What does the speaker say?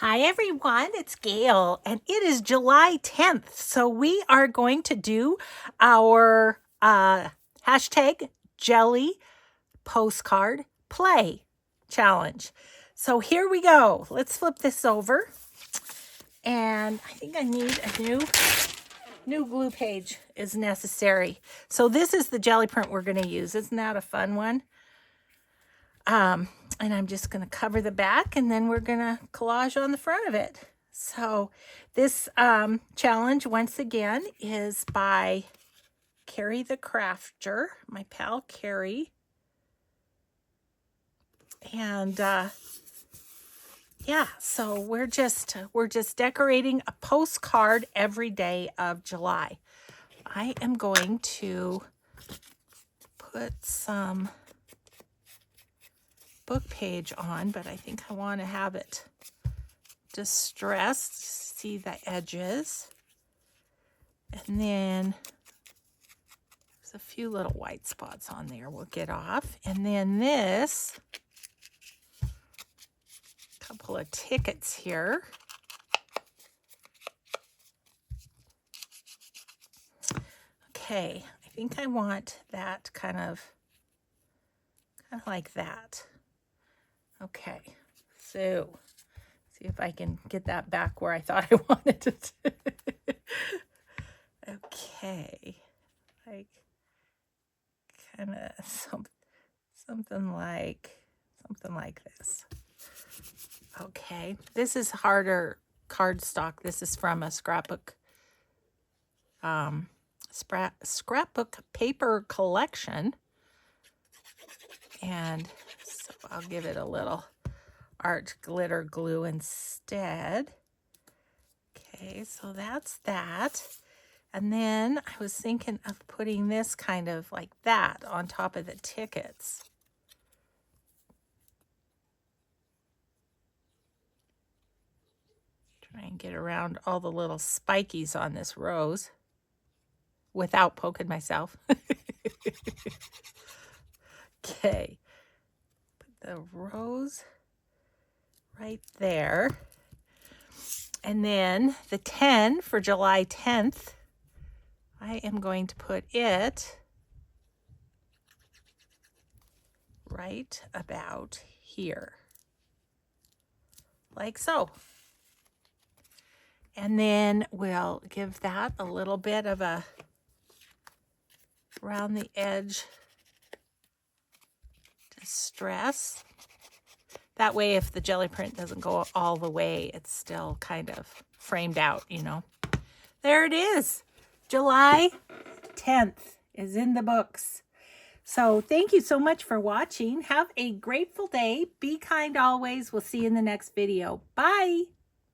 Hi everyone, it's Gail, and it is July 10th. So we are going to do our hashtag jelly postcard play challenge. So here we go. Let's flip this over. And I think I need a new glue page is necessary. So this is the jelly print we're going to use. Isn't that a fun one? And I'm just going to cover the back, and then we're going to collage on the front of it. So this challenge, once again, is by Ceri the Crafter, my pal Ceri. And yeah, so we're just decorating a postcard every day of July. I am going to put some book page on, but I think I want to have it distressed, see the edges. And then there's a few little white spots on there we'll get off. And then this couple of tickets here. Okay, I think I want that kind of like that. Okay, so see if I can get that back where I thought I wanted it. Okay, like kind of something like this. Okay, this is harder cardstock. This is from a scrapbook paper collection, and so I'll give it a little art glitter glue instead. Okay, so that's that. And then I was thinking of putting this kind of like that on top of the tickets. Try and get around all the little spikies on this rose without poking myself. Okay, put the rose right there. And then the 10 for July 10th, I am going to put it right about here, like so. And then we'll give that a little bit of a around the edge distress. That way, if the jelly print doesn't go all the way, it's still kind of framed out, you know. There it is. July 10th is in the books. So thank you so much for watching. Have a grateful day. Be kind always. We'll see you in the next video. Bye.